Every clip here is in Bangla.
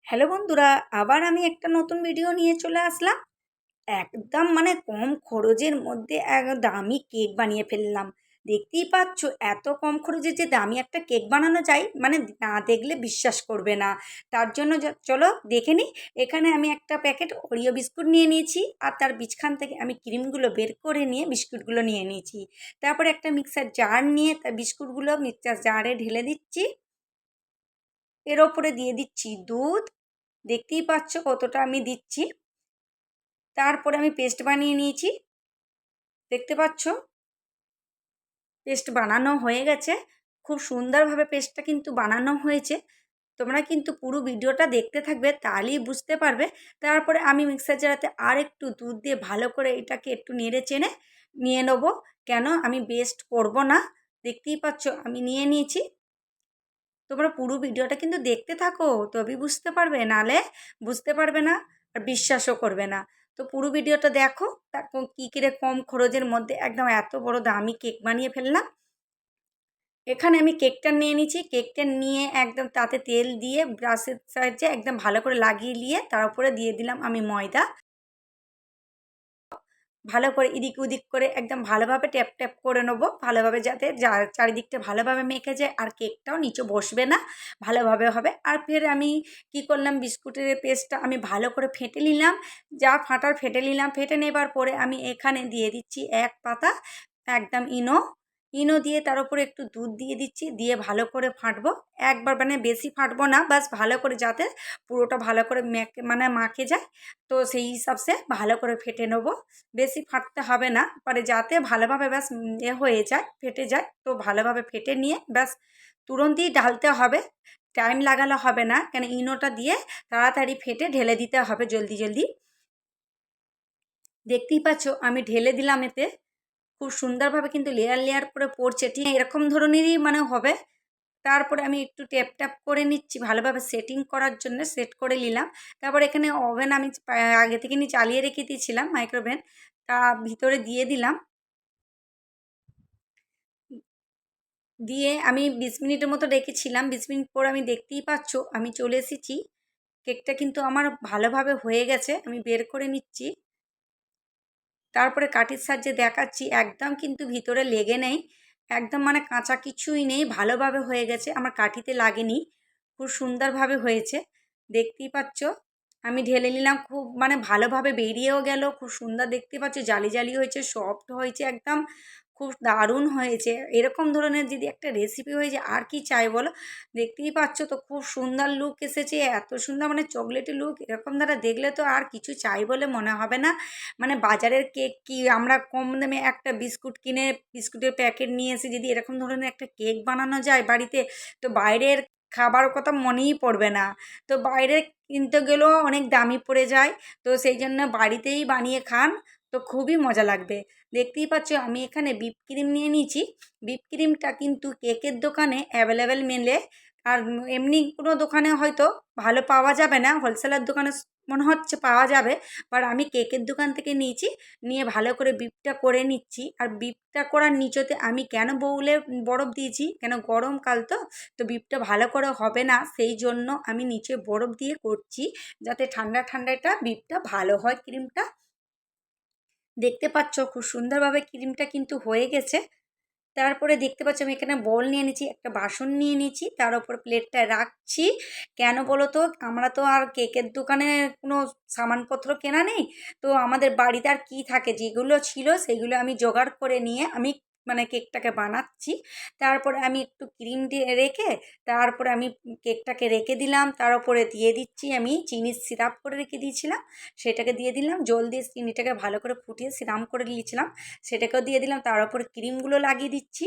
হ্যালো বন্ধুরা, আবার আমি একটা নতুন ভিডিও নিয়ে চলে আসলাম। একদম কম খরচের মধ্যে এক দামি কেক বানিয়ে ফেললাম। দেখতেই পাচ্ছ এত কম খরচে যে দামি একটা কেক বানানো যায়, না দেখলে বিশ্বাস করবে না। তার জন্য চলো দেখে নিই। এখানে আমি একটা প্যাকেট ওরিও বিস্কুট নিয়ে নিয়েছি, আর তার বীজখান থেকে আমি ক্রিমগুলো বের করে নিয়ে বিস্কুটগুলো নিয়ে নিয়েছি। তারপরে একটা মিক্সার জার নিয়ে তার বিস্কুটগুলো মিক্সার জারে ঢেলে দিচ্ছি। এর ওপরে দিয়ে দিচ্ছি দুধ। দেখতেই পাচ্ছ কতটা আমি দিচ্ছি। তারপরে আমি পেস্ট বানিয়ে নিয়েছি, দেখতে পাচ্ছ পেস্ট বানানো হয়ে গেছে। খুব সুন্দরভাবে পেস্টটা কিন্তু বানানো হয়েছে। তোমরা কিন্তু পুরো ভিডিওটা দেখতে থাকবে, তাহলেই বুঝতে পারবে। তারপরে আমি মিক্সার জারাতে আর একটু দুধ দিয়ে ভালো করে এটাকে একটু নেড়ে চেড়ে নিয়ে নেবো। কেন আমি পেস্ট করব না, দেখতেই পাচ্ছ আমি নিয়ে নিয়েছি। তোমরা পুরো ভিডিওটা কিন্তু দেখতে থাকো, তবেই বুঝতে পারবে, নালে বুঝতে পারবে না আর বিশ্বাসও করবে না। তো পুরো ভিডিওটা দেখো, তারপর কী করে কম খরচের মধ্যে একদম এত বড় দামি কেক বানিয়ে ফেললাম। এখানে আমি কেকটা নিয়ে নিয়েছি, কেকটা নিয়ে একদম তাতে তেল দিয়ে ব্রাশের সাহায্যে একদম ভালো করে লাগিয়ে নিয়ে তার উপরে দিয়ে দিলাম আমি ময়দা। ভালো করে এদিক ওদিক করে একদম ভালোভাবে ট্যাপ ট্যাপ করে নেবো, ভালোভাবে যাতে চারিদিকটা ভালোভাবে মেখে যায় আর কেকটাও নিচে বসবে না, ভালোভাবে হবে। আর ফের আমি কি করলাম, বিস্কুটের পেস্টটা আমি ভালো করে ফেটে নিলাম। যা ফাটার ফেটে নিলাম, ফেটে নেবার পরে আমি এখানে দিয়ে দিচ্ছি এক পাতা একদম ইনো। ইনো দিয়ে তার উপরে একটু দুধ দিয়ে দিচ্ছি, দিয়ে ভালো করে ফাটবো। একবার বেশি ফাটবো না, বাস ভালো করে যাতে পুরোটা ভালো করে মাখে যায়। তো সেই হিসাবে ভালো করে ফেটে নেবো। বেশি ফাটতে হবে না, পরে যাতে ভালোভাবে ব্যাস হয়ে যায়, ফেটে যায়। তো ভালোভাবে ফেটে নিয়ে ব্যাস তুরন্তই ঢালতে হবে, টাইম লাগালে হবে না, কেন ইনোটা দিয়ে তাড়াতাড়ি ফেটে ঢেলে দিতে হবে জলদি জলদি। দেখতেই পাচ্ছ আমি ঢেলে দিলাম এতে। খুব সুন্দরভাবে কিন্তু লেয়ার লেয়ার করে পড়ছে, ঠিক এরকম ধরনেরই হবে। তারপরে আমি একটু ট্যাপ ট্যাপ করে নিচ্ছি ভালোভাবে সেটিং করার জন্য, সেট করে নিলাম। তারপর এখানে ওভেন আমি আগে থেকে চালিয়ে রেখে দিয়েছিলাম, মাইক্রোওভেন। তা ভিতরে দিয়ে দিলাম, দিয়ে আমি 20 মিনিটের মতো রেখেছিলাম। 20 মিনিট পর আমি দেখতেই পাচ্ছ আমি চলে এসেছি। কেকটা কিন্তু আমার ভালোভাবে হয়ে গেছে, আমি বের করে নিচ্ছি। তারপরে কাঠির সাহায্যে দেখাচ্ছি, একদম কিন্তু ভিতরে লেগে নেই, একদম কাঁচা কিছুই নেই, ভালোভাবে হয়ে গেছে, আমার কাঠিতে লাগেনি, খুব সুন্দরভাবে হয়েছে। দেখতেই পাচ্ছ আমি ঢেলে নিলাম, খুব ভালোভাবে বেরিয়েও গেল, খুব সুন্দর দেখতে পাচ্ছ, জালি জালি হয়েছে, সফট হয়েছে একদম, খুব দারুণ হয়েছে। এরকম ধরনের যদি একটা রেসিপি হয়েছে আর কি চাই বলো। দেখতেই পাচ্ছ তো খুব সুন্দর লুক এসেছে, এত সুন্দর চকলেটি লুক, এরকম দ্বারা দেখলে তো আর কিছু চাই বলে মনে হবে না। বাজারের কেক কি আমরা কম দামে একটা বিস্কুট কিনে, বিস্কুটের প্যাকেট নিয়ে এসে যদি এরকম ধরনের একটা কেক বানানো যায় বাড়িতে, তো বাইরের খাবার কথা মনেই পড়বে না। তো বাইরে কিনতে গেলেও অনেক দামি পড়ে যায়। তো সেই জন্য বাড়িতেই বানিয়ে খান, তো খুবই মজা লাগবে। দেখতেই পাচ্ছ আমি এখানে বিপ ক্রিম নিয়ে নিয়েছি। বিপ ক্রিমটা কিন্তু কেকের দোকানে অ্যাভেলেবেল মেলে, আর এমনি কোনো দোকানে হয়তো ভালো পাওয়া যাবে না, হোলসেলের দোকানে মনে হচ্ছে পাওয়া যাবে। বাট আমি কেকের দোকান থেকে নিয়েছি, নিয়ে ভালো করে বিপটা করে নিচ্ছি। আর বিপটা করার নিচতে আমি কেন বউলে বরফ দিয়েছি, কেন গরমকাল তো, তো বিপটা ভালো করে হবে না, সেই জন্য আমি নিচে বরফ দিয়ে করছি, যাতে ঠান্ডা ঠান্ডাটা বিপটা ভালো হয় ক্রিমটা। দেখতে পাচ্ছ খুব সুন্দরভাবে ক্রিমটা কিন্তু হয়ে গেছে। তারপরে দেখতে পাচ্ছ আমি এখানে বোল নিয়ে নিয়েছি, একটা বাসন নিয়ে নিয়েছি, তার উপর প্লেটটা রাখছি। কেন বলো তো, আমরা তো আর কেকের দোকানে কোনো সামানপত্র কেনা নেই। তো আমাদের বাড়িতে আর কী থাকে, যেগুলো ছিল সেগুলো আমি জোগাড় করে নিয়ে আমি কেকটাকে বানাচ্ছি। তারপরে আমি একটু ক্রিম দিয়ে রেখে, তারপরে আমি কেকটাকে রেখে দিলাম, তার উপরে দিয়ে দিচ্ছি আমি চিনির সিরাপ করে রেখে দিয়েছিলাম, সেটাকে দিয়ে দিলাম। জল দিয়ে চিনিটাকে ভালো করে ফুটিয়ে সিরাপ করে নিয়েছিলাম, সেটাকেও দিয়ে দিলাম। তার উপরে ক্রিমগুলো লাগিয়ে দিচ্ছি।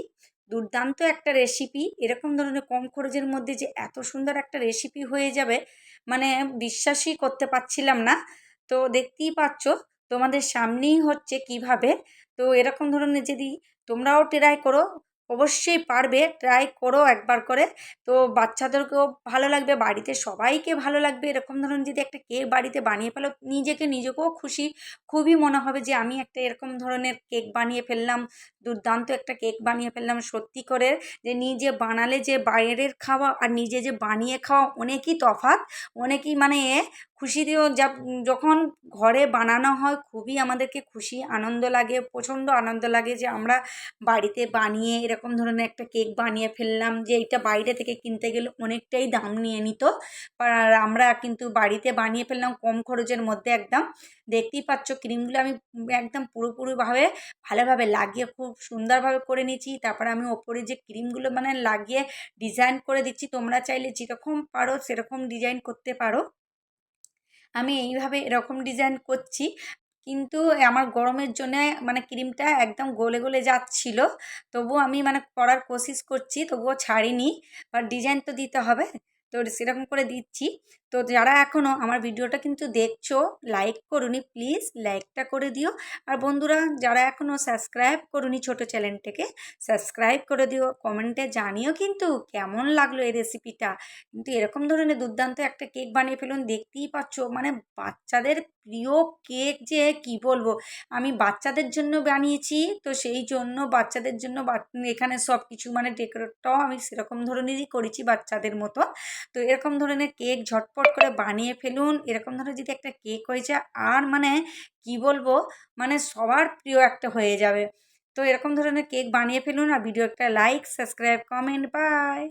দুর্দান্ত একটা রেসিপি, এরকম ধরনের কম খরচের মধ্যে যে এত সুন্দর একটা রেসিপি হয়ে যাবে, বিশ্বাসই করতে পারছিলাম না। তো দেখতেই পাচ্ছ তোমাদের সামনেই হচ্ছে কিভাবে। তো এরকম ধরনের যদি তোমরাও ট্রাই করো, অবশ্যই পারবে, ট্রাই করো একবার করে। তো বাচ্চাদেরকেও ভালো লাগবে, বাড়িতে সবাইকে ভালো লাগবে। এরকম ধরুন যদি একটা কেক বাড়িতে বানিয়ে ফেলো, নিজেকেও খুশি খুবই মনে হবে যে আমি একটা এরকম ধরনের কেক বানিয়ে ফেললাম, দুর্দান্ত একটা কেক বানিয়ে ফেললাম। সত্যি করে যে নিজে বানালে যে বাইরের খাওয়া আর নিজে যে বানিয়ে খাওয়া অনেকই তফাৎ, অনেকই মানে খুশি দিয়েও যখন ঘরে বানানো হয় খুবই আমাদেরকে খুশি আনন্দ লাগে, প্রচণ্ড আনন্দ লাগে যে আমরা বাড়িতে বানিয়ে এরকম ধরনের একটা কেক বানিয়ে ফেললাম, যে এটা বাইরে থেকে কিনতে গেলে অনেকটাই দাম নিয়ে নিত, আর আমরা কিন্তু বাড়িতে বানিয়ে ফেললাম কম খরচের মধ্যে একদম। দেখতেই পাচ্ছ ক্রিমগুলো আমি একদম পুরোপুরিভাবে ভালোভাবে লাগিয়ে খুব সুন্দরভাবে করে নিয়েছি। তারপরে আমি ওপরে যে ক্রিমগুলো মানে লাগিয়ে ডিজাইন করে দিচ্ছি, তোমরা চাইলে যেরকম পারো সেরকম ডিজাইন করতে পারো। আমি এইভাবে এরকম ডিজাইন করছি, কিন্তু আমার গরমের জন্যে মানে ক্রিমটা একদম গলে গলে যাচ্ছিল, তবুও আমি মানে করার কোশিশ করছি, তবুও ছাড়িনি। আর ডিজাইন তো দিতে হবে, তো সেরকম করে দিচ্ছি। তো যারা এখনও আমার ভিডিওটা কিন্তু দেখছো, লাইক করুনি, প্লিজ লাইকটা করে দিও। আর বন্ধুরা যারা এখনও সাবস্ক্রাইব করুনি ছোটো চ্যানেলটাকে, সাবস্ক্রাইব করে দিও, কমেন্টে জানিও কিন্তু কেমন লাগলো এই রেসিপিটা। কিন্তু এরকম ধরনের দুর্দান্ত একটা কেক বানিয়ে ফেলুন, দেখতেই পাচ্ছ মানে বাচ্চাদের প্রিয় কেক, যে কি বলবো। আমি বাচ্চাদের জন্য বানিয়েছি, তো সেই জন্য বাচ্চাদের জন্য এখানে সব কিছু মানে ডেকোরেটটাও আমি সেরকম ধরনেরই করেছি বাচ্চাদের মতো। তো এরকম ধরনের কেক ঝটপট করে বানিয়ে ফেলুন, এরকম ধরনের যদি একটা কেক হয়েছে আর মানে কি বলবো, মানে সবার প্রিয় একটা হয়ে যাবে। তো এরকম ধরনের কেক বানিয়ে ফেলুন, আর ভিডিও একটা লাইক, সাবস্ক্রাইব, কমেন্ট, বাই।